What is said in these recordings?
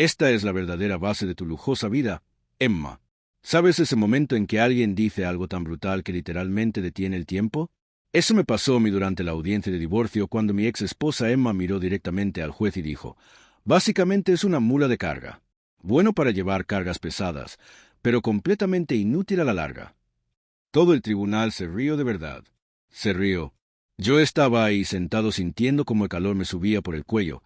Esta es la verdadera base de tu lujosa vida, Emma. ¿Sabes ese momento en que alguien dice algo tan brutal que literalmente detiene el tiempo? Eso me pasó a mí durante la audiencia de divorcio cuando mi ex esposa Emma miró directamente al juez y dijo, básicamente es una mula de carga. Bueno para llevar cargas pesadas, pero completamente inútil a la larga. Todo el tribunal se rió de verdad. Se rió. Yo estaba ahí sentado sintiendo como el calor me subía por el cuello,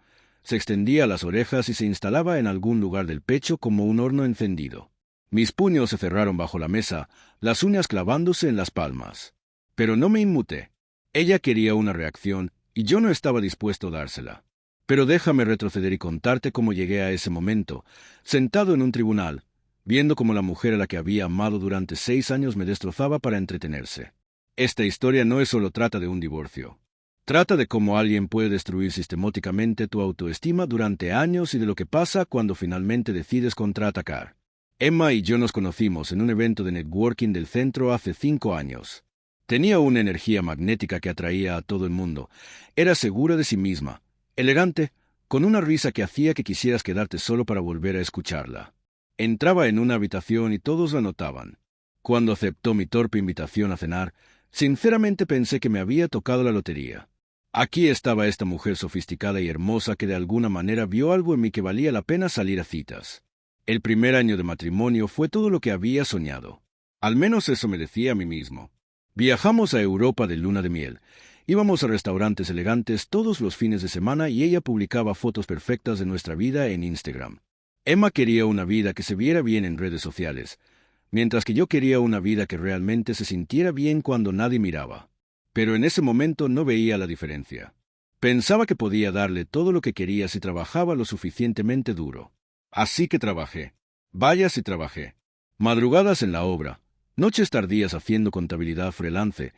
se extendía a las orejas y se instalaba en algún lugar del pecho como un horno encendido. Mis puños se cerraron bajo la mesa, las uñas clavándose en las palmas. Pero no me inmuté. Ella quería una reacción y yo no estaba dispuesto a dársela. Pero déjame retroceder y contarte cómo llegué a ese momento, sentado en un tribunal, viendo cómo la mujer a la que había amado durante 6 años me destrozaba para entretenerse. Esta historia no solo trata de un divorcio. Trata de cómo alguien puede destruir sistemáticamente tu autoestima durante años y de lo que pasa cuando finalmente decides contraatacar. Emma y yo nos conocimos en un evento de networking del centro hace 5 años. Tenía una energía magnética que atraía a todo el mundo. Era segura de sí misma, elegante, con una risa que hacía que quisieras quedarte solo para volver a escucharla. Entraba en una habitación y todos la notaban. Cuando aceptó mi torpe invitación a cenar, sinceramente pensé que me había tocado la lotería. Aquí estaba esta mujer sofisticada y hermosa que de alguna manera vio algo en mí que valía la pena salir a citas. El primer año de matrimonio fue todo lo que había soñado. Al menos eso me decía a mí mismo. Viajamos a Europa de luna de miel. Íbamos a restaurantes elegantes todos los fines de semana y ella publicaba fotos perfectas de nuestra vida en Instagram. Emma quería una vida que se viera bien en redes sociales, mientras que yo quería una vida que realmente se sintiera bien cuando nadie miraba. Pero en ese momento no veía la diferencia. Pensaba que podía darle todo lo que quería si trabajaba lo suficientemente duro. Así que trabajé. Vaya si trabajé. Madrugadas en la obra, noches tardías haciendo contabilidad freelance,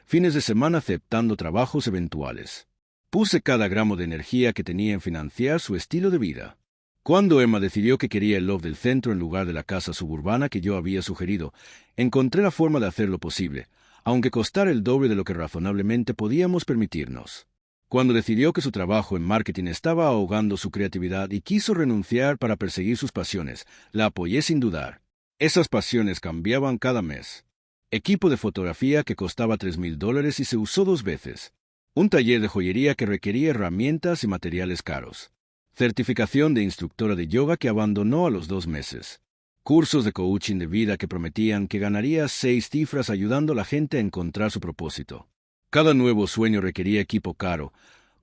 fines de semana aceptando trabajos eventuales. Puse cada gramo de energía que tenía en financiar su estilo de vida. Cuando Emma decidió que quería el loft del centro en lugar de la casa suburbana que yo había sugerido, encontré la forma de hacerlo posible, aunque costara el doble de lo que razonablemente podíamos permitirnos. Cuando decidió que su trabajo en marketing estaba ahogando su creatividad y quiso renunciar para perseguir sus pasiones, la apoyé sin dudar. Esas pasiones cambiaban cada mes. Equipo de fotografía que costaba $3,000 y se usó 2 veces. Un taller de joyería que requería herramientas y materiales caros. Certificación de instructora de yoga que abandonó a los 2 meses. Cursos de coaching de vida que prometían que ganaría 6 cifras ayudando a la gente a encontrar su propósito. Cada nuevo sueño requería equipo caro,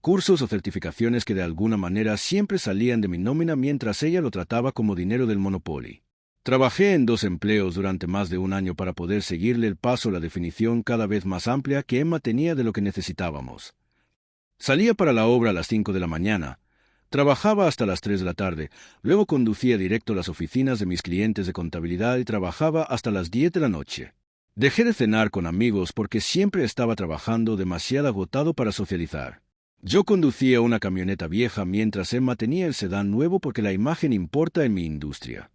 cursos o certificaciones que de alguna manera siempre salían de mi nómina mientras ella lo trataba como dinero del Monopoly. Trabajé en 2 empleos durante más de 1 año para poder seguirle el paso a la definición cada vez más amplia que Emma tenía de lo que necesitábamos. Salía para la obra a las 5 de la mañana, trabajaba hasta las 3 de la tarde, luego conducía directo a las oficinas de mis clientes de contabilidad y trabajaba hasta las 10 de la noche. Dejé de cenar con amigos porque siempre estaba trabajando demasiado agotado para socializar. Yo conducía una camioneta vieja mientras Emma tenía el sedán nuevo porque la imagen importa en mi industria.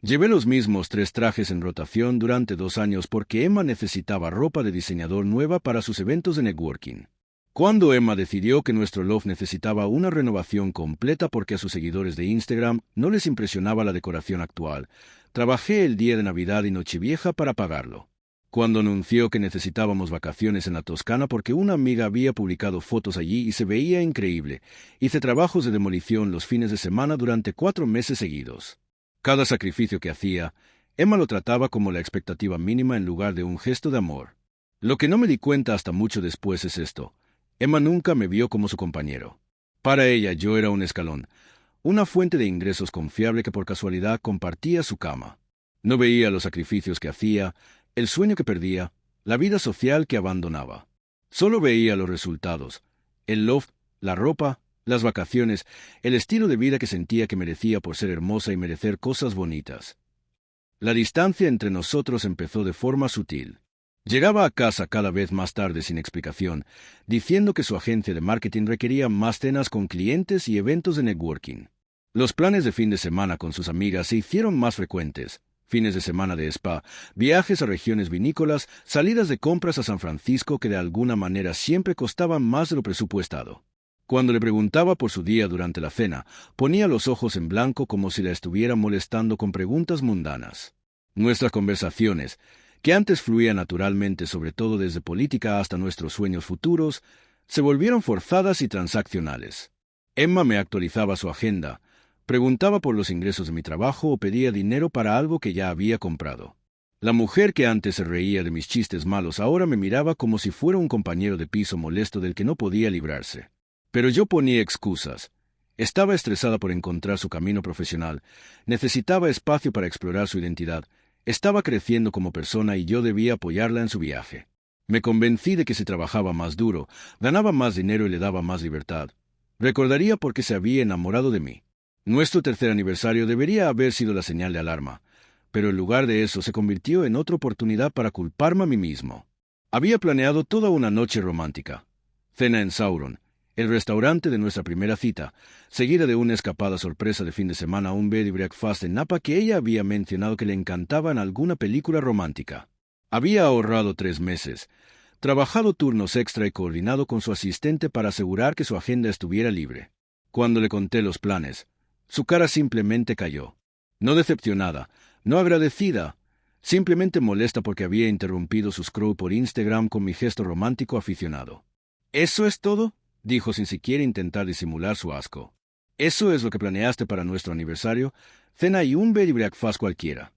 Llevé los mismos 3 trajes en rotación durante 2 años porque Emma necesitaba ropa de diseñador nueva para sus eventos de networking. Cuando Emma decidió que nuestro loft necesitaba una renovación completa porque a sus seguidores de Instagram no les impresionaba la decoración actual, trabajé el día de Navidad y Nochevieja para pagarlo. Cuando anunció que necesitábamos vacaciones en la Toscana porque una amiga había publicado fotos allí y se veía increíble, hice trabajos de demolición los fines de semana durante 4 meses seguidos. Cada sacrificio que hacía, Emma lo trataba como la expectativa mínima en lugar de un gesto de amor. Lo que no me di cuenta hasta mucho después es esto. Emma nunca me vio como su compañero. Para ella yo era un escalón, una fuente de ingresos confiable que por casualidad compartía su cama. No veía los sacrificios que hacía, el sueño que perdía, la vida social que abandonaba. Solo veía los resultados, el loft, la ropa, las vacaciones, el estilo de vida que sentía que merecía por ser hermosa y merecer cosas bonitas. La distancia entre nosotros empezó de forma sutil. Llegaba a casa cada vez más tarde sin explicación, diciendo que su agencia de marketing requería más cenas con clientes y eventos de networking. Los planes de fin de semana con sus amigas se hicieron más frecuentes, fines de semana de spa, viajes a regiones vinícolas, salidas de compras a San Francisco que de alguna manera siempre costaban más de lo presupuestado. Cuando le preguntaba por su día durante la cena, ponía los ojos en blanco como si la estuviera molestando con preguntas mundanas. Nuestras conversaciones, que antes fluían naturalmente sobre todo desde política hasta nuestros sueños futuros, se volvieron forzadas y transaccionales. Emma me actualizaba su agenda, preguntaba por los ingresos de mi trabajo o pedía dinero para algo que ya había comprado. La mujer que antes se reía de mis chistes malos ahora me miraba como si fuera un compañero de piso molesto del que no podía librarse. Pero yo ponía excusas. Estaba estresada por encontrar su camino profesional, necesitaba espacio para explorar su identidad, estaba creciendo como persona y yo debía apoyarla en su viaje. Me convencí de que si trabajaba más duro, ganaba más dinero y le daba más libertad, recordaría por qué se había enamorado de mí. Nuestro tercer aniversario debería haber sido la señal de alarma, pero en lugar de eso se convirtió en otra oportunidad para culparme a mí mismo. Había planeado toda una noche romántica. Cena en Sauron, el restaurante de nuestra primera cita, seguida de una escapada sorpresa de fin de semana a un bed and breakfast en Napa que ella había mencionado que le encantaba en alguna película romántica. Había ahorrado 3 meses, trabajado turnos extra y coordinado con su asistente para asegurar que su agenda estuviera libre. Cuando le conté los planes, su cara simplemente cayó. No decepcionada, no agradecida, simplemente molesta porque había interrumpido su scroll por Instagram con mi gesto romántico aficionado. ¿Eso es todo?, dijo sin siquiera intentar disimular su asco. ¿Eso es lo que planeaste para nuestro aniversario? Cena y un bed and breakfast cualquiera.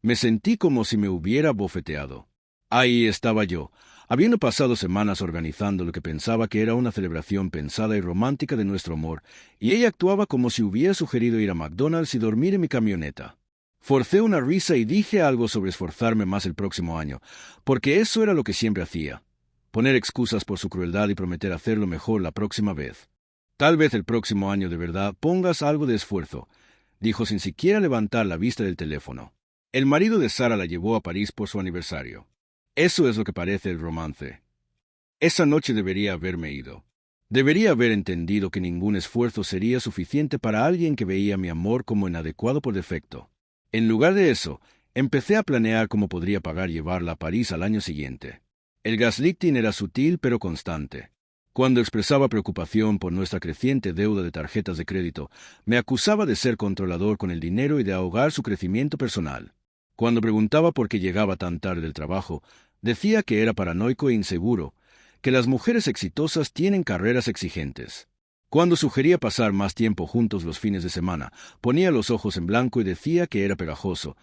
Me sentí como si me hubiera bofeteado. Ahí estaba yo, habiendo pasado semanas organizando lo que pensaba que era una celebración pensada y romántica de nuestro amor, y ella actuaba como si hubiera sugerido ir a McDonald's y dormir en mi camioneta. Forcé una risa y dije algo sobre esforzarme más el próximo año, porque eso era lo que siempre hacía. Poner excusas por su crueldad y prometer hacerlo mejor la próxima vez. Tal vez el próximo año de verdad pongas algo de esfuerzo, dijo sin siquiera levantar la vista del teléfono. El marido de Sara la llevó a París por su aniversario. Eso es lo que parece el romance. Esa noche debería haberme ido. Debería haber entendido que ningún esfuerzo sería suficiente para alguien que veía mi amor como inadecuado por defecto. En lugar de eso, empecé a planear cómo podría pagar llevarla a París al año siguiente. El gaslighting era sutil pero constante. Cuando expresaba preocupación por nuestra creciente deuda de tarjetas de crédito, me acusaba de ser controlador con el dinero y de ahogar su crecimiento personal. Cuando preguntaba por qué llegaba tan tarde del trabajo, decía que era paranoico e inseguro, que las mujeres exitosas tienen carreras exigentes. Cuando sugería pasar más tiempo juntos los fines de semana, ponía los ojos en blanco y decía que era pegajoso,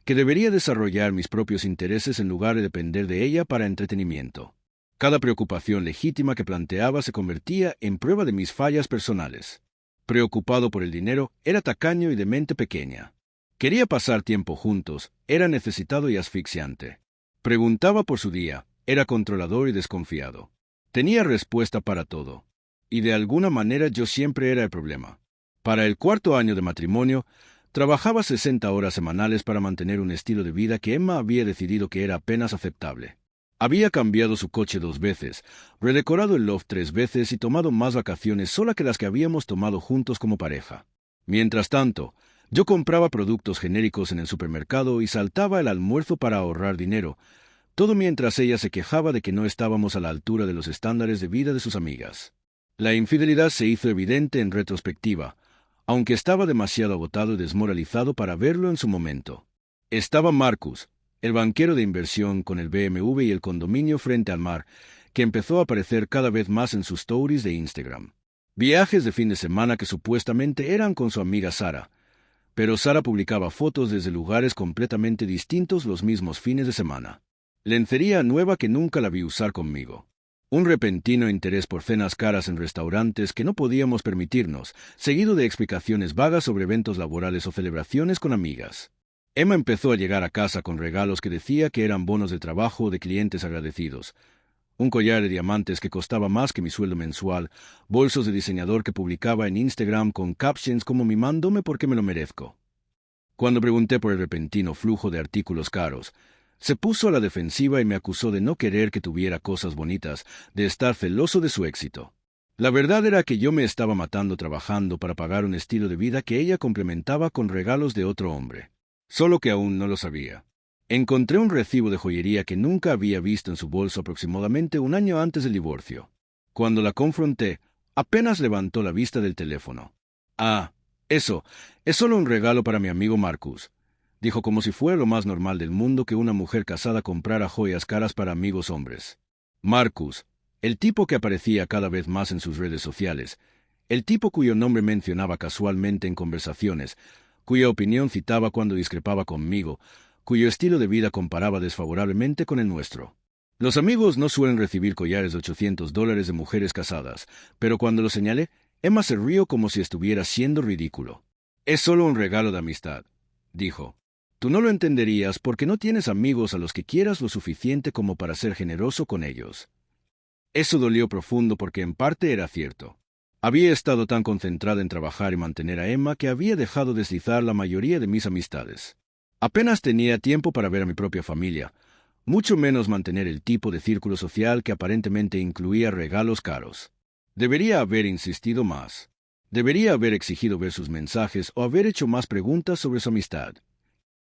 que debería desarrollar mis propios intereses en lugar de depender de ella para entretenimiento. Cada preocupación legítima que planteaba se convertía en prueba de mis fallas personales. Preocupado por el dinero, era tacaño y de mente pequeña. Quería pasar tiempo juntos, era necesitado y asfixiante. Preguntaba por su día, era controlador y desconfiado. Tenía respuesta para todo. Y de alguna manera yo siempre era el problema. Para el 4º año de matrimonio, trabajaba 60 horas semanales para mantener un estilo de vida que Emma había decidido que era apenas aceptable. Había cambiado su coche 2 veces, redecorado el loft 3 veces y tomado más vacaciones sola que las que habíamos tomado juntos como pareja. Mientras tanto, yo compraba productos genéricos en el supermercado y saltaba el almuerzo para ahorrar dinero, todo mientras ella se quejaba de que no estábamos a la altura de los estándares de vida de sus amigas. La infidelidad se hizo evidente en retrospectiva, aunque estaba demasiado agotado y desmoralizado para verlo en su momento. Estaba Marcus, el banquero de inversión con el BMW y el condominio frente al mar, que empezó a aparecer cada vez más en sus stories de Instagram. Viajes de fin de semana que supuestamente eran con su amiga Sara, pero Sara publicaba fotos desde lugares completamente distintos los mismos fines de semana. Lencería nueva que nunca la vi usar conmigo. Un repentino interés por cenas caras en restaurantes que no podíamos permitirnos, seguido de explicaciones vagas sobre eventos laborales o celebraciones con amigas. Emma empezó a llegar a casa con regalos que decía que eran bonos de trabajo o de clientes agradecidos. Un collar de diamantes que costaba más que mi sueldo mensual, bolsos de diseñador que publicaba en Instagram con captions como mimándome porque me lo merezco. Cuando pregunté por el repentino flujo de artículos caros, se puso a la defensiva y me acusó de no querer que tuviera cosas bonitas, de estar celoso de su éxito. La verdad era que yo me estaba matando trabajando para pagar un estilo de vida que ella complementaba con regalos de otro hombre. Solo que aún no lo sabía. Encontré un recibo de joyería que nunca había visto en su bolso aproximadamente un año antes del divorcio. Cuando la confronté, Apenas levantó la vista del teléfono. Ah, eso, es solo un regalo para mi amigo Marcus, dijo como si fuera lo más normal del mundo que una mujer casada comprara joyas caras para amigos hombres. Marcus, el tipo que aparecía cada vez más en sus redes sociales, el tipo cuyo nombre mencionaba casualmente en conversaciones, cuya opinión citaba cuando discrepaba conmigo, cuyo estilo de vida comparaba desfavorablemente con el nuestro. Los amigos no suelen recibir collares de $800 de mujeres casadas, pero cuando lo señalé, Emma se rió como si estuviera siendo ridículo. Es solo un regalo de amistad, dijo. Tú no lo entenderías porque no tienes amigos a los que quieras lo suficiente como para ser generoso con ellos. Eso dolió profundo porque en parte era cierto. Había estado tan concentrada en trabajar y mantener a Emma que había dejado deslizar la mayoría de mis amistades. Apenas tenía tiempo para ver a mi propia familia, mucho menos mantener el tipo de círculo social que aparentemente incluía regalos caros. Debería haber insistido más. Debería haber exigido ver sus mensajes o haber hecho más preguntas sobre su amistad.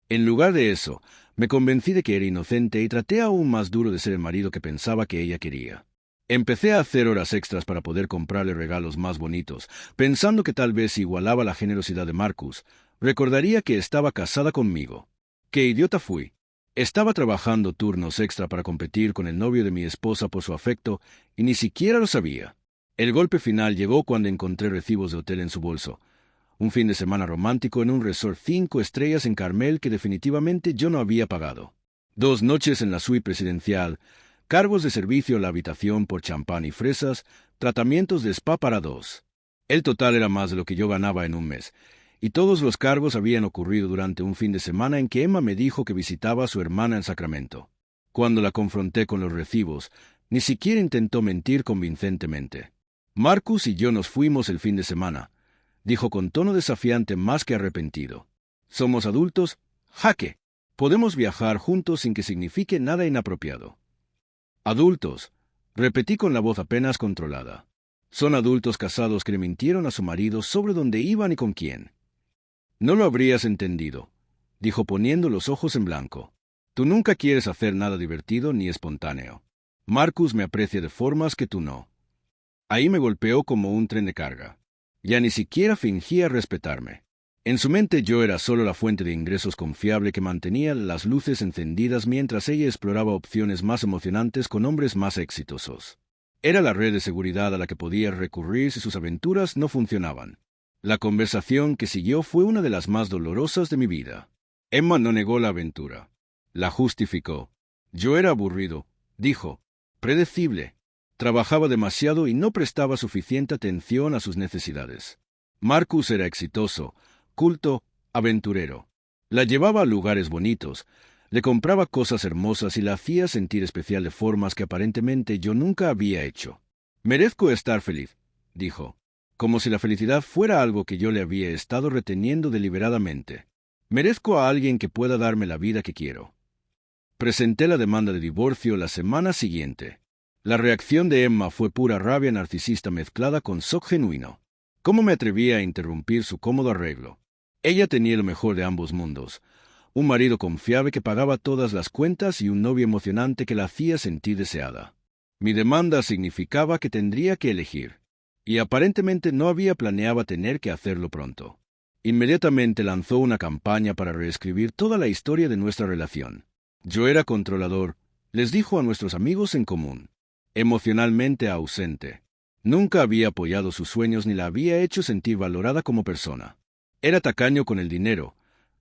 En lugar de eso, me convencí de que era inocente y traté aún más duro de ser el marido que pensaba que ella quería. Empecé a hacer horas extras para poder comprarle regalos más bonitos, pensando que tal vez si igualaba la generosidad de Marcus, recordaría que estaba casada conmigo. ¡Qué idiota fui! Estaba trabajando turnos extra para competir con el novio de mi esposa por su afecto y ni siquiera lo sabía. El golpe final llegó cuando encontré recibos de hotel en su bolso. Un fin de semana romántico en un resort 5 estrellas en Carmel que definitivamente yo no había pagado. 2 noches en la suite presidencial, cargos de servicio a la habitación por champán y fresas, tratamientos de spa para 2. El total era más de lo que yo ganaba en un mes, y todos los cargos habían ocurrido durante un fin de semana en que Emma me dijo que visitaba a su hermana en Sacramento. Cuando la confronté con los recibos, ni siquiera intentó mentir convincentemente. Marcus y yo nos fuimos el fin de semana, dijo con tono desafiante más que arrepentido. Somos adultos, jaque. Podemos viajar juntos sin que signifique nada inapropiado. Adultos, repetí con la voz apenas controlada. Son adultos casados que le mintieron a su marido sobre dónde iban y con quién. No lo habrías entendido, dijo poniendo los ojos en blanco. Tú nunca quieres hacer nada divertido ni espontáneo. Marcus me aprecia de formas que tú no. Ahí me golpeó como un tren de carga. Ya ni siquiera fingía respetarme. En su mente yo era solo la fuente de ingresos confiable que mantenía las luces encendidas mientras ella exploraba opciones más emocionantes con hombres más exitosos. Era la red de seguridad a la que podía recurrir si sus aventuras no funcionaban. La conversación que siguió fue una de las más dolorosas de mi vida. Emma no negó la aventura. La justificó. Yo era aburrido, dijo. Predecible. Trabajaba demasiado y no prestaba suficiente atención a sus necesidades. Marcus era exitoso, culto, aventurero. La llevaba a lugares bonitos, le compraba cosas hermosas y la hacía sentir especial de formas que aparentemente yo nunca había hecho. Merezco estar feliz, dijo, como si la felicidad fuera algo que yo le había estado reteniendo deliberadamente. Merezco a alguien que pueda darme la vida que quiero. Presenté la demanda de divorcio la semana siguiente. La reacción de Emma fue pura rabia narcisista mezclada con shock genuino. ¿Cómo me atrevía a interrumpir su cómodo arreglo? Ella tenía lo mejor de ambos mundos. Un marido confiable que pagaba todas las cuentas y un novio emocionante que la hacía sentir deseada. Mi demanda significaba que tendría que elegir. Y aparentemente no había planeado tener que hacerlo pronto. Inmediatamente lanzó una campaña para reescribir toda la historia de nuestra relación. Yo era controlador, les dijo a nuestros amigos en común. Emocionalmente ausente. Nunca había apoyado sus sueños ni la había hecho sentir valorada como persona. Era tacaño con el dinero,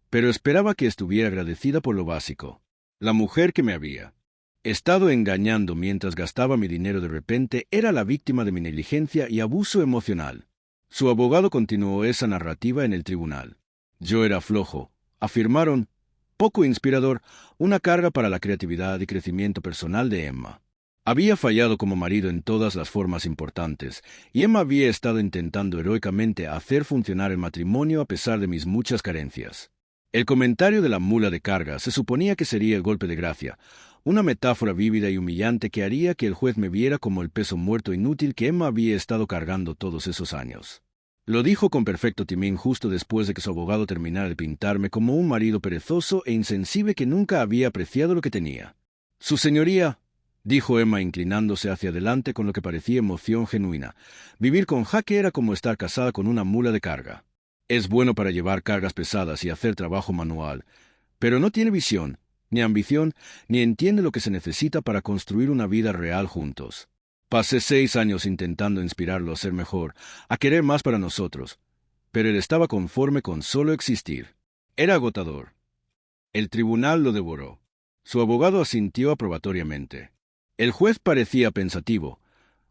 pero esperaba que estuviera agradecida por lo básico. La mujer que me había estado engañando mientras gastaba mi dinero de repente era la víctima de mi negligencia y abuso emocional. Su abogado continuó esa narrativa en el tribunal. Yo era flojo, afirmaron, poco inspirador, una carga para la creatividad y crecimiento personal de Emma. Había fallado como marido en todas las formas importantes, y Emma había estado intentando heroicamente hacer funcionar el matrimonio a pesar de mis muchas carencias. El comentario de la mula de carga se suponía que sería el golpe de gracia, una metáfora vívida y humillante que haría que el juez me viera como el peso muerto inútil que Emma había estado cargando todos esos años. Lo dijo con perfecto timing justo después de que su abogado terminara de pintarme como un marido perezoso e insensible que nunca había apreciado lo que tenía. Su señoría, dijo Emma inclinándose hacia adelante con lo que parecía emoción genuina. Vivir con Jaque era como estar casada con una mula de carga. Es bueno para llevar cargas pesadas y hacer trabajo manual, pero no tiene visión, ni ambición, ni entiende lo que se necesita para construir una vida real juntos. Pasé 6 años intentando inspirarlo a ser mejor, a querer más para nosotros, pero él estaba conforme con solo existir. Era agotador. El tribunal lo devoró. Su abogado asintió aprobatoriamente. El juez parecía pensativo,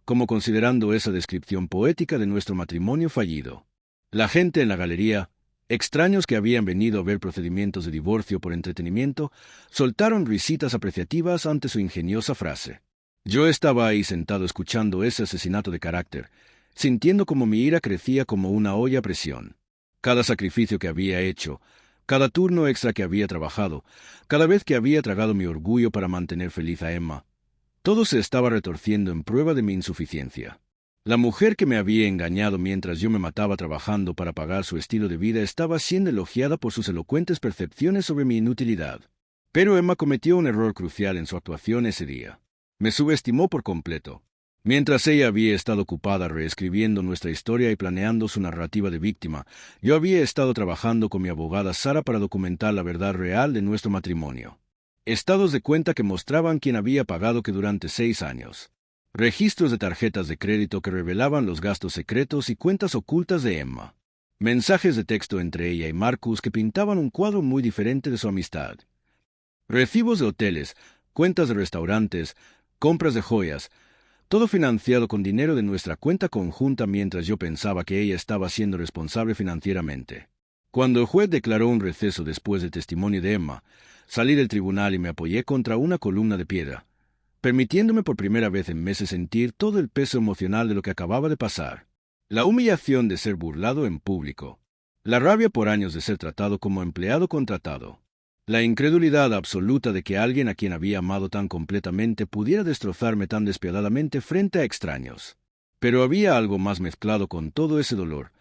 como considerando esa descripción poética de nuestro matrimonio fallido. La gente en la galería, extraños que habían venido a ver procedimientos de divorcio por entretenimiento, soltaron risitas apreciativas ante su ingeniosa frase. Yo estaba ahí sentado escuchando ese asesinato de carácter, sintiendo como mi ira crecía como una olla a presión. Cada sacrificio que había hecho, cada turno extra que había trabajado, cada vez que había tragado mi orgullo para mantener feliz a Emma, todo se estaba retorciendo en prueba de mi insuficiencia. La mujer que me había engañado mientras yo me mataba trabajando para pagar su estilo de vida estaba siendo elogiada por sus elocuentes percepciones sobre mi inutilidad. Pero Emma cometió un error crucial en su actuación ese día. Me subestimó por completo. Mientras ella había estado ocupada reescribiendo nuestra historia y planeando su narrativa de víctima, yo había estado trabajando con mi abogada Sara para documentar la verdad real de nuestro matrimonio. Estados de cuenta que mostraban quién había pagado qué durante 6 años. Registros de tarjetas de crédito que revelaban los gastos secretos y cuentas ocultas de Emma. Mensajes de texto entre ella y Marcus que pintaban un cuadro muy diferente de su amistad. Recibos de hoteles, cuentas de restaurantes, compras de joyas, todo financiado con dinero de nuestra cuenta conjunta mientras yo pensaba que ella estaba siendo responsable financieramente. Cuando el juez declaró un receso después del testimonio de Emma, salí del tribunal y me apoyé contra una columna de piedra, permitiéndome por primera vez en meses sentir todo el peso emocional de lo que acababa de pasar. La humillación de ser burlado en público. La rabia por años de ser tratado como empleado contratado. La incredulidad absoluta de que alguien a quien había amado tan completamente pudiera destrozarme tan despiadadamente frente a extraños. Pero había algo más mezclado con todo ese dolor,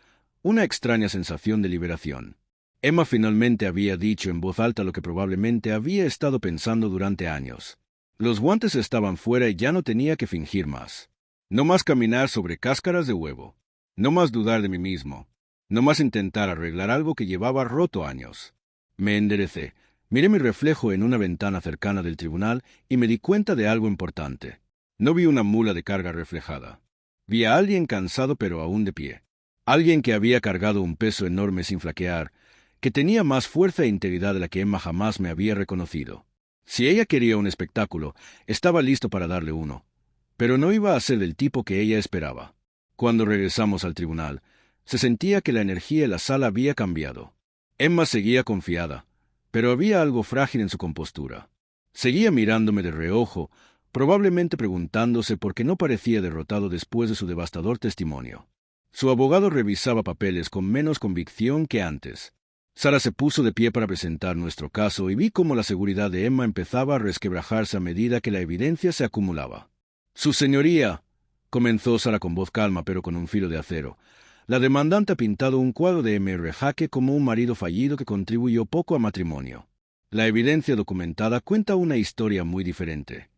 una extraña sensación de liberación. Emma finalmente había dicho en voz alta lo que probablemente había estado pensando durante años. Los guantes estaban fuera y ya no tenía que fingir más. No más caminar sobre cáscaras de huevo. No más dudar de mí mismo. No más intentar arreglar algo que llevaba roto años. Me enderecé. Miré mi reflejo en una ventana cercana del tribunal y me di cuenta de algo importante. No vi una mula de carga reflejada. Vi a alguien cansado pero aún de pie. Alguien que había cargado un peso enorme sin flaquear, que tenía más fuerza e integridad de la que Emma jamás me había reconocido. Si ella quería un espectáculo, estaba listo para darle uno, pero no iba a ser del tipo que ella esperaba. Cuando regresamos al tribunal, se sentía que la energía en la sala había cambiado. Emma seguía confiada, pero había algo frágil en su compostura. Seguía mirándome de reojo, probablemente preguntándose por qué no parecía derrotado después de su devastador testimonio. Su abogado revisaba papeles con menos convicción que antes. Sara se puso de pie para presentar nuestro caso y vi cómo la seguridad de Emma empezaba a resquebrajarse a medida que la evidencia se acumulaba. «Su señoría», comenzó Sara con voz calma pero con un filo de acero, la demandante ha pintado un cuadro de M.R. Jaque como un marido fallido que contribuyó poco al matrimonio. La evidencia documentada cuenta una historia muy diferente.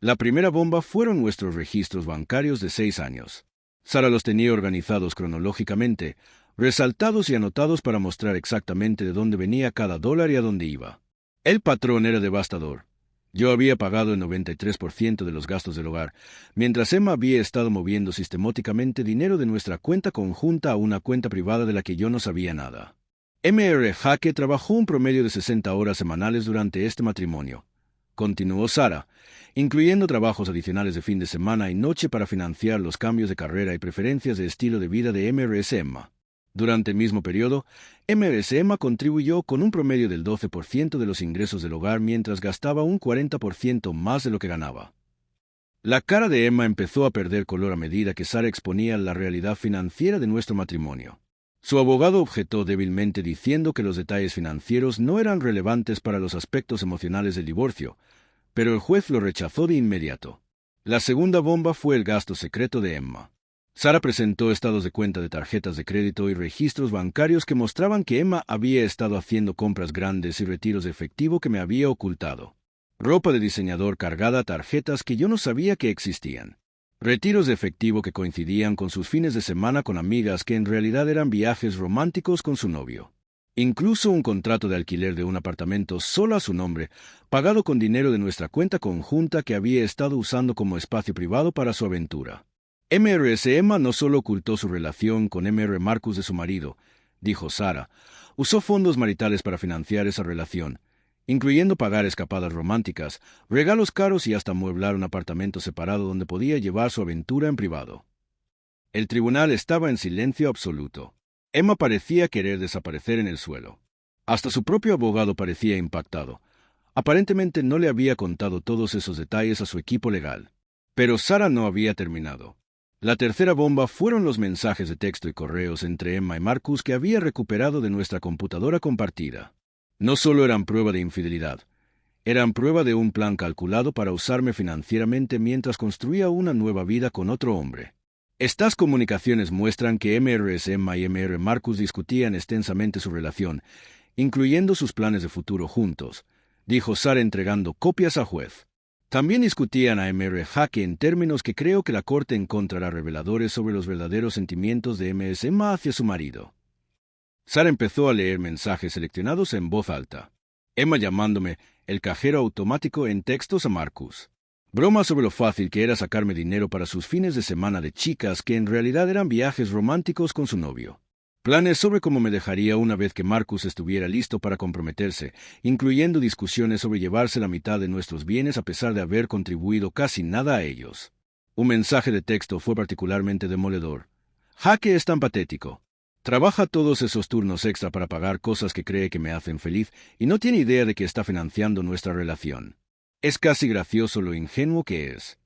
La primera bomba fueron nuestros registros bancarios de 6 años. Sara los tenía organizados cronológicamente, resaltados y anotados para mostrar exactamente de dónde venía cada dólar y a dónde iba. El patrón era devastador. Yo había pagado el 93% de los gastos del hogar, mientras Emma había estado moviendo sistemáticamente dinero de nuestra cuenta conjunta a una cuenta privada de la que yo no sabía nada. M.R. Jaque trabajó un promedio de 60 horas semanales durante este matrimonio, continuó Sara, incluyendo trabajos adicionales de fin de semana y noche para financiar los cambios de carrera y preferencias de estilo de vida de M.R.S. Emma. Durante el mismo periodo, M.R.S. Emma contribuyó con un promedio del 12% de los ingresos del hogar mientras gastaba un 40% más de lo que ganaba. La cara de Emma empezó a perder color a medida que Sara exponía la realidad financiera de nuestro matrimonio. Su abogado objetó débilmente diciendo que los detalles financieros no eran relevantes para los aspectos emocionales del divorcio, pero el juez lo rechazó de inmediato. La segunda bomba fue el gasto secreto de Emma. Sara presentó estados de cuenta de tarjetas de crédito y registros bancarios que mostraban que Emma había estado haciendo compras grandes y retiros de efectivo que me había ocultado. ropa de diseñador cargada a tarjetas que yo no sabía que existían, retiros de efectivo que coincidían con sus fines de semana con amigas que en realidad eran viajes románticos con su novio. Incluso un contrato de alquiler de un apartamento solo a su nombre, pagado con dinero de nuestra cuenta conjunta que había estado usando como espacio privado para su aventura. Mrs. Emma no solo ocultó su relación con Mr. Marcus de su marido, dijo Sara, usó fondos maritales para financiar esa relación, incluyendo pagar escapadas románticas, regalos caros y hasta amueblar un apartamento separado donde podía llevar su aventura en privado. El tribunal estaba en silencio absoluto. Emma parecía querer desaparecer en el suelo. Hasta su propio abogado parecía impactado. Aparentemente no le había contado todos esos detalles a su equipo legal. Pero Sara no había terminado. La tercera bomba fueron los mensajes de texto y correos entre Emma y Marcus que había recuperado de nuestra computadora compartida. No solo eran prueba de infidelidad, eran prueba de un plan calculado para usarme financieramente mientras construía una nueva vida con otro hombre. Estas comunicaciones muestran que Mrs. Emma y Mr. Marcus discutían extensamente su relación, incluyendo sus planes de futuro juntos, dijo Sara entregando copias al juez. También discutían a Mr. Hake en términos que creo que la corte encontrará reveladores sobre los verdaderos sentimientos de Mrs. Emma hacia su marido. Sara empezó a leer mensajes seleccionados en voz alta. Emma llamándome el cajero automático en textos a Marcus. Bromas sobre lo fácil que era sacarme dinero para sus fines de semana de chicas que en realidad eran viajes románticos con su novio. Planes sobre cómo me dejaría una vez que Marcus estuviera listo para comprometerse, incluyendo discusiones sobre llevarse la mitad de nuestros bienes a pesar de haber contribuido casi nada a ellos. Un mensaje de texto fue particularmente demoledor. Hake es tan patético. Trabaja todos esos turnos extra para pagar cosas que cree que me hacen feliz y no tiene idea de que está financiando nuestra relación. Es casi gracioso lo ingenuo que es.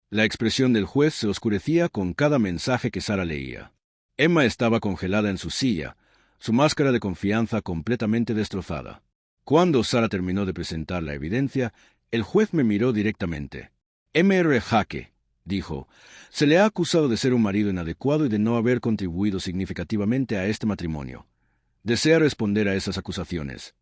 La expresión del juez se oscurecía con cada mensaje que Sara leía. Emma estaba congelada en su silla, su máscara de confianza completamente destrozada. Cuando Sara terminó de presentar la evidencia, el juez me miró directamente. Mr. Hake, dijo, se le ha acusado de ser un marido inadecuado y de no haber contribuido significativamente a este matrimonio. ¿Desea responder a esas acusaciones?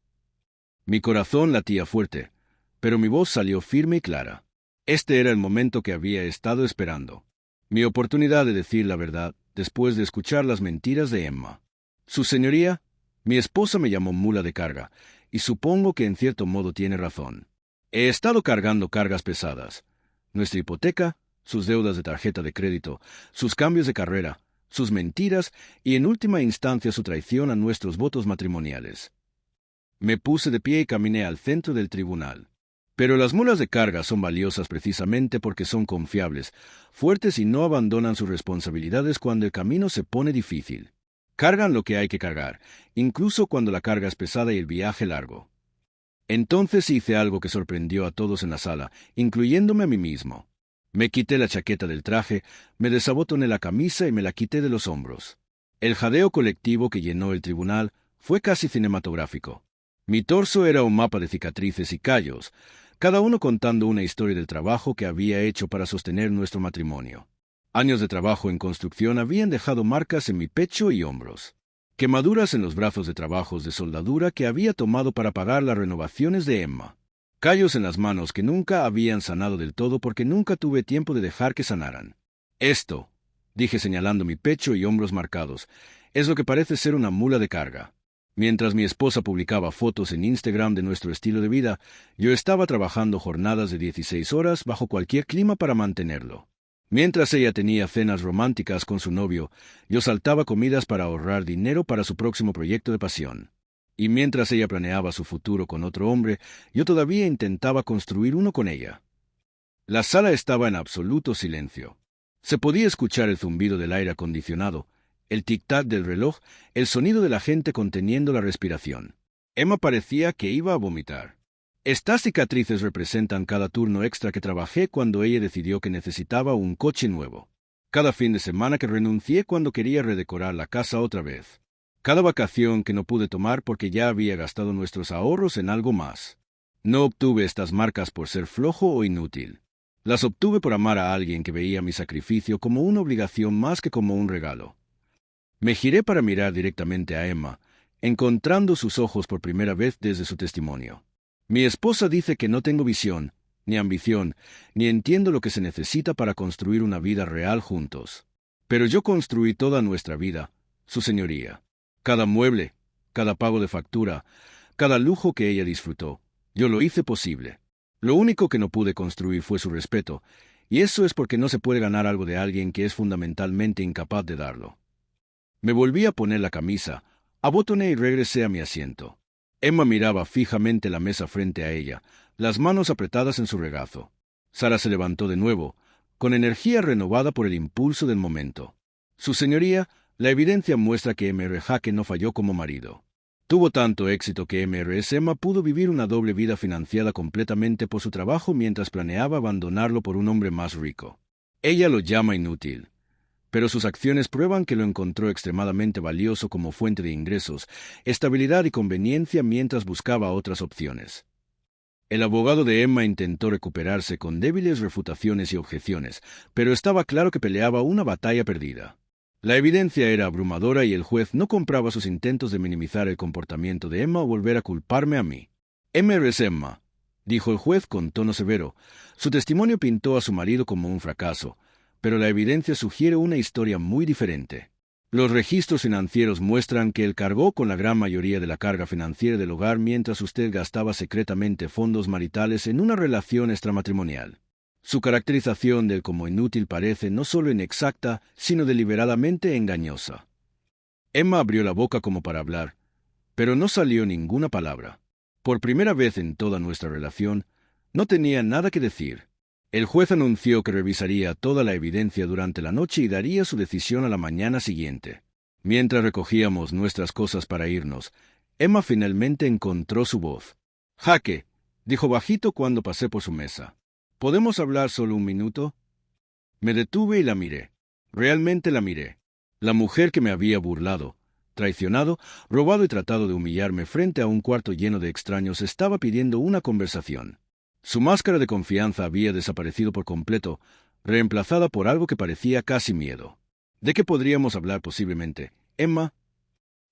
Mi corazón latía fuerte, pero mi voz salió firme y clara. Este era el momento que había estado esperando. Mi oportunidad de decir la verdad después de escuchar las mentiras de Emma. Su señoría, mi esposa me llamó mula de carga, y supongo que en cierto modo tiene razón. He estado cargando cargas pesadas. Nuestra hipoteca, sus deudas de tarjeta de crédito, sus cambios de carrera, sus mentiras y en última instancia su traición a nuestros votos matrimoniales. Me puse de pie y caminé al centro del tribunal. Pero las mulas de carga son valiosas precisamente porque son confiables, fuertes y no abandonan sus responsabilidades cuando el camino se pone difícil. Cargan lo que hay que cargar, incluso cuando la carga es pesada y el viaje largo. Entonces hice algo que sorprendió a todos en la sala, incluyéndome a mí mismo. Me quité la chaqueta del traje, me desabotoné la camisa y me la quité de los hombros. El jadeo colectivo que llenó el tribunal fue casi cinematográfico. Mi torso era un mapa de cicatrices y callos, cada uno contando una historia del trabajo que había hecho para sostener nuestro matrimonio. Años de trabajo en construcción habían dejado marcas en mi pecho y hombros. Quemaduras en los brazos de trabajos de soldadura que había tomado para pagar las renovaciones de Emma. Callos en las manos que nunca habían sanado del todo porque nunca tuve tiempo de dejar que sanaran. Esto, dije señalando mi pecho y hombros marcados, es lo que parece ser una mula de carga. Mientras mi esposa publicaba fotos en Instagram de nuestro estilo de vida, yo estaba trabajando jornadas de 16 horas bajo cualquier clima para mantenerlo. Mientras ella tenía cenas románticas con su novio, yo saltaba comidas para ahorrar dinero para su próximo proyecto de pasión. Y mientras ella planeaba su futuro con otro hombre, yo todavía intentaba construir uno con ella. La sala estaba en absoluto silencio. Se podía escuchar el zumbido del aire acondicionado, el tic-tac del reloj, el sonido de la gente conteniendo la respiración. Emma parecía que iba a vomitar. Estas cicatrices representan cada turno extra que trabajé cuando ella decidió que necesitaba un coche nuevo. Cada fin de semana que renuncié cuando quería redecorar la casa otra vez. Cada vacación que no pude tomar porque ya había gastado nuestros ahorros en algo más. No obtuve estas marcas por ser flojo o inútil. Las obtuve por amar a alguien que veía mi sacrificio como una obligación más que como un regalo. Me giré para mirar directamente a Emma, encontrando sus ojos por primera vez desde su testimonio. Mi esposa dice que no tengo visión, ni ambición, ni entiendo lo que se necesita para construir una vida real juntos. Pero yo construí toda nuestra vida, su señoría. Cada mueble, cada pago de factura, cada lujo que ella disfrutó, yo lo hice posible. Lo único que no pude construir fue su respeto, y eso es porque no se puede ganar algo de alguien que es fundamentalmente incapaz de darlo. Me volví a poner la camisa, abotoné y regresé a mi asiento. Emma miraba fijamente la mesa frente a ella, las manos apretadas en su regazo. Sara se levantó de nuevo, con energía renovada por el impulso del momento. Su señoría, la evidencia muestra que Mr. Hake no falló como marido. Tuvo tanto éxito que Mrs. Emma pudo vivir una doble vida financiada completamente por su trabajo mientras planeaba abandonarlo por un hombre más rico. Ella lo llama inútil, pero sus acciones prueban que lo encontró extremadamente valioso como fuente de ingresos, estabilidad y conveniencia mientras buscaba otras opciones. El abogado de Emma intentó recuperarse con débiles refutaciones y objeciones, pero estaba claro que peleaba una batalla perdida. La evidencia era abrumadora y el juez no compraba sus intentos de minimizar el comportamiento de Emma o volver a culparme a mí. Mrs. Emma, dijo el juez con tono severo. Su testimonio pintó a su marido como un fracaso, pero la evidencia sugiere una historia muy diferente. Los registros financieros muestran que él cargó con la gran mayoría de la carga financiera del hogar mientras usted gastaba secretamente fondos maritales en una relación extramatrimonial. Su caracterización del como inútil parece no solo inexacta, sino deliberadamente engañosa. Emma abrió la boca como para hablar, pero no salió ninguna palabra. Por primera vez en toda nuestra relación, no tenía nada que decir. El juez anunció que revisaría toda la evidencia durante la noche y daría su decisión a la mañana siguiente. Mientras recogíamos nuestras cosas para irnos, Emma finalmente encontró su voz. «Hake», dijo bajito cuando pasé por su mesa. «¿Podemos hablar solo un minuto?» Me detuve y la miré. Realmente la miré. La mujer que me había burlado, traicionado, robado y tratado de humillarme frente a un cuarto lleno de extraños estaba pidiendo una conversación. Su máscara de confianza había desaparecido por completo, reemplazada por algo que parecía casi miedo. ¿De qué podríamos hablar posiblemente, Emma?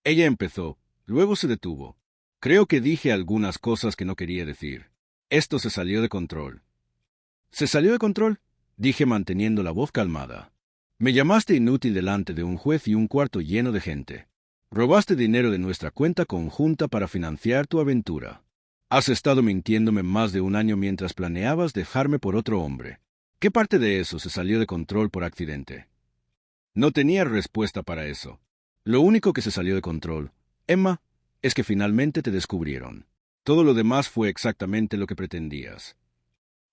Ella empezó, luego se detuvo. Creo que dije algunas cosas que no quería decir. Esto se salió de control. ¿Se salió de control?, dije manteniendo la voz calmada. Me llamaste inútil delante de un juez y un cuarto lleno de gente. Robaste dinero de nuestra cuenta conjunta para financiar tu aventura. Has estado mintiéndome más de un año mientras planeabas dejarme por otro hombre. ¿Qué parte de eso se salió de control por accidente? No tenía respuesta para eso. Lo único que se salió de control, Emma, es que finalmente te descubrieron. Todo lo demás fue exactamente lo que pretendías.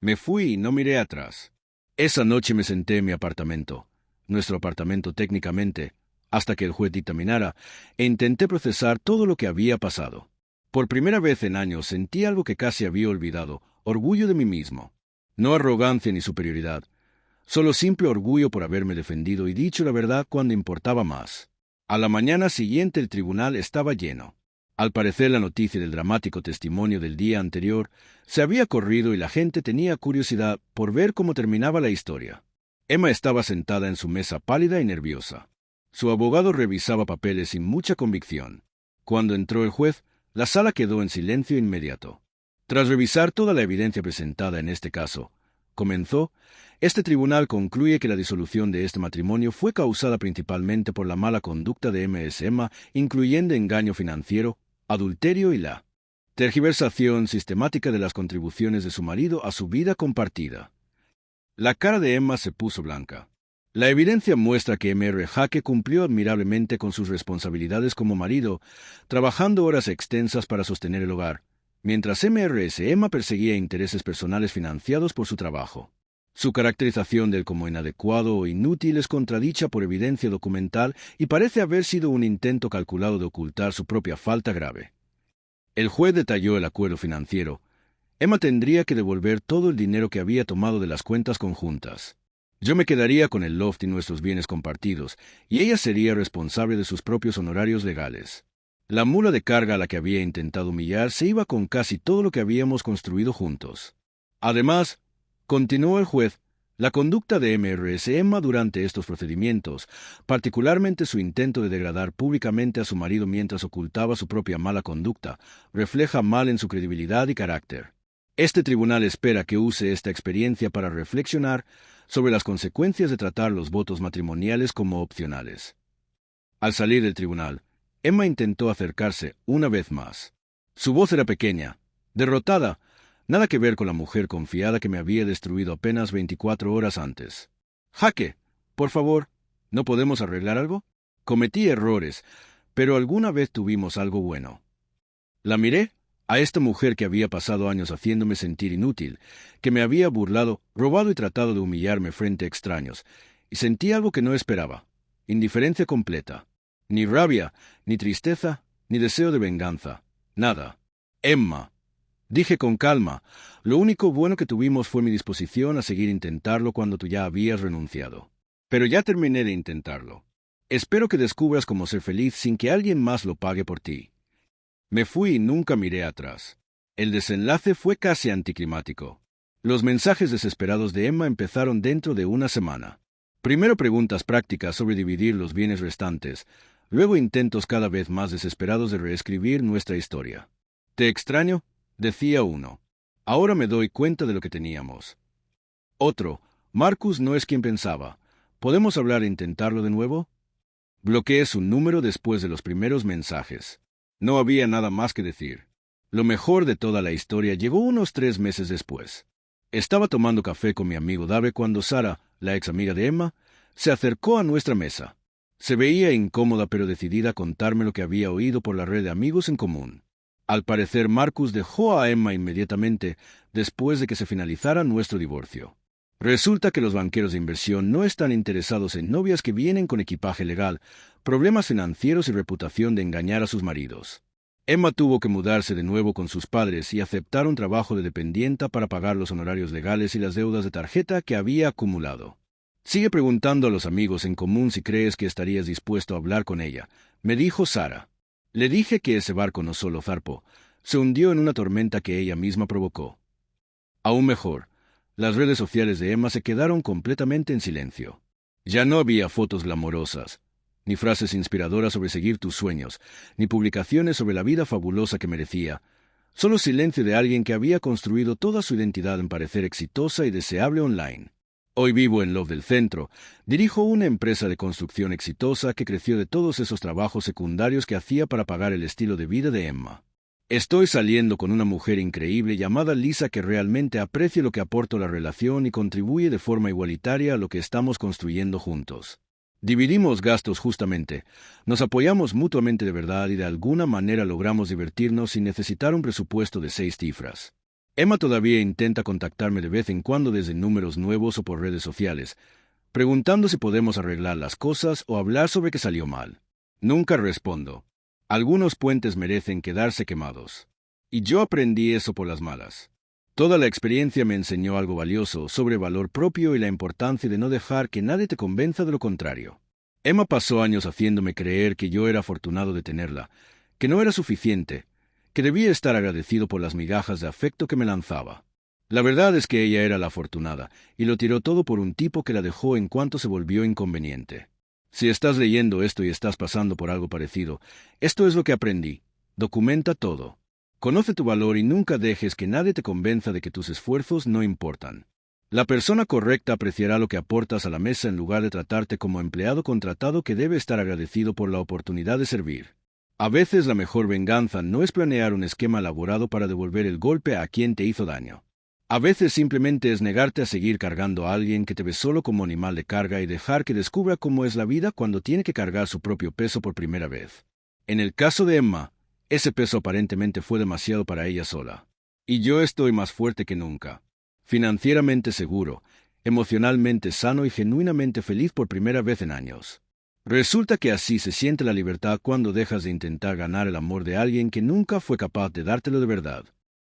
Me fui y no miré atrás. Esa noche me senté en mi apartamento, nuestro apartamento técnicamente, hasta que el juez dictaminara, e intenté procesar todo lo que había pasado. Por primera vez en años sentí algo que casi había olvidado, orgullo de mí mismo. No arrogancia ni superioridad, solo simple orgullo por haberme defendido y dicho la verdad cuando importaba más. A la mañana siguiente el tribunal estaba lleno. Al parecer la noticia del dramático testimonio del día anterior se había corrido y la gente tenía curiosidad por ver cómo terminaba la historia. Emma estaba sentada en su mesa pálida y nerviosa. Su abogado revisaba papeles sin mucha convicción. Cuando entró el juez, la sala quedó en silencio inmediato. Tras revisar toda la evidencia presentada en este caso, comenzó, este tribunal concluye que la disolución de este matrimonio fue causada principalmente por la mala conducta de Ms. Emma, incluyendo engaño financiero, adulterio y la tergiversación sistemática de las contribuciones de su marido a su vida compartida. La cara de Emma se puso blanca. La evidencia muestra que Mr. Hake cumplió admirablemente con sus responsabilidades como marido, trabajando horas extensas para sostener el hogar, mientras Mrs. Emma perseguía intereses personales financiados por su trabajo. Su caracterización del como inadecuado o inútil es contradicha por evidencia documental y parece haber sido un intento calculado de ocultar su propia falta grave. El juez detalló el acuerdo financiero. Emma tendría que devolver todo el dinero que había tomado de las cuentas conjuntas. Yo me quedaría con el loft y nuestros bienes compartidos, y ella sería responsable de sus propios honorarios legales. La mula de carga a la que había intentado humillar se iba con casi todo lo que habíamos construido juntos. Además, continuó el juez, La conducta de Emma durante estos procedimientos, particularmente su intento de degradar públicamente a su marido mientras ocultaba su propia mala conducta, refleja mal en su credibilidad y carácter. Este tribunal espera que use esta experiencia para reflexionar sobre las consecuencias de tratar los votos matrimoniales como opcionales. Al salir del tribunal, Emma intentó acercarse una vez más. Su voz era pequeña, derrotada, nada que ver con la mujer confiada que me había destruido apenas 24 horas antes. Jaque, por favor, ¿no podemos arreglar algo? Cometí errores, pero alguna vez tuvimos algo bueno. La miré, a esta mujer que había pasado años haciéndome sentir inútil, que me había burlado, robado y tratado de humillarme frente a extraños, y sentí algo que no esperaba, indiferencia completa. Ni rabia, ni tristeza, ni deseo de venganza. Nada. Emma, dije con calma, lo único bueno que tuvimos fue mi disposición a seguir intentarlo cuando tú ya habías renunciado. Pero ya terminé de intentarlo. Espero que descubras cómo ser feliz sin que alguien más lo pague por ti. Me fui y nunca miré atrás. El desenlace fue casi anticlimático. Los mensajes desesperados de Emma empezaron dentro de una semana. Primero preguntas prácticas sobre dividir los bienes restantes, luego intentos cada vez más desesperados de reescribir nuestra historia. «Te extraño», decía uno. «Ahora me doy cuenta de lo que teníamos». Otro, «Marcus no es quien pensaba. ¿Podemos hablar e intentarlo de nuevo?» Bloqueé su número después de los primeros mensajes. No había nada más que decir. Lo mejor de toda la historia llegó unos 3 meses después. Estaba tomando café con mi amigo Dave cuando Sara, la ex amiga de Emma, se acercó a nuestra mesa. Se veía incómoda pero decidida a contarme lo que había oído por la red de amigos en común. Al parecer, Marcus dejó a Emma inmediatamente después de que se finalizara nuestro divorcio. Resulta que los banqueros de inversión no están interesados en novias que vienen con equipaje legal, problemas financieros y reputación de engañar a sus maridos. Emma tuvo que mudarse de nuevo con sus padres y aceptar un trabajo de dependienta para pagar los honorarios legales y las deudas de tarjeta que había acumulado. Sigue preguntando a los amigos en común si crees que estarías dispuesto a hablar con ella, me dijo Sara. Le dije que ese barco no solo zarpó, se hundió en una tormenta que ella misma provocó. Aún mejor, las redes sociales de Emma se quedaron completamente en silencio. Ya no había fotos glamorosas, ni frases inspiradoras sobre seguir tus sueños, ni publicaciones sobre la vida fabulosa que merecía, solo silencio de alguien que había construido toda su identidad en parecer exitosa y deseable online. Hoy vivo en Love del Centro, dirijo una empresa de construcción exitosa que creció de todos esos trabajos secundarios que hacía para pagar el estilo de vida de Emma. Estoy saliendo con una mujer increíble llamada Lisa que realmente aprecia lo que aporto a la relación y contribuye de forma igualitaria a lo que estamos construyendo juntos. Dividimos gastos justamente, nos apoyamos mutuamente de verdad y de alguna manera logramos divertirnos sin necesitar un presupuesto de 6 cifras. Emma todavía intenta contactarme de vez en cuando desde números nuevos o por redes sociales, preguntando si podemos arreglar las cosas o hablar sobre que salió mal. Nunca respondo. Algunos puentes merecen quedarse quemados. Y yo aprendí eso por las malas. Toda la experiencia me enseñó algo valioso sobre valor propio y la importancia de no dejar que nadie te convenza de lo contrario. Emma pasó años haciéndome creer que yo era afortunado de tenerla, que no era suficiente, que debía estar agradecido por las migajas de afecto que me lanzaba. La verdad es que ella era la afortunada, y lo tiró todo por un tipo que la dejó en cuanto se volvió inconveniente. Si estás leyendo esto y estás pasando por algo parecido, esto es lo que aprendí. Documenta todo. Conoce tu valor y nunca dejes que nadie te convenza de que tus esfuerzos no importan. La persona correcta apreciará lo que aportas a la mesa en lugar de tratarte como empleado contratado que debe estar agradecido por la oportunidad de servir. A veces la mejor venganza no es planear un esquema elaborado para devolver el golpe a quien te hizo daño. A veces simplemente es negarte a seguir cargando a alguien que te ve solo como animal de carga y dejar que descubra cómo es la vida cuando tiene que cargar su propio peso por primera vez. En el caso de Emma, ese peso aparentemente fue demasiado para ella sola. Y yo estoy más fuerte que nunca. Financieramente seguro, emocionalmente sano y genuinamente feliz por primera vez en años. Resulta que así se siente la libertad cuando dejas de intentar ganar el amor de alguien que nunca fue capaz de dártelo de verdad.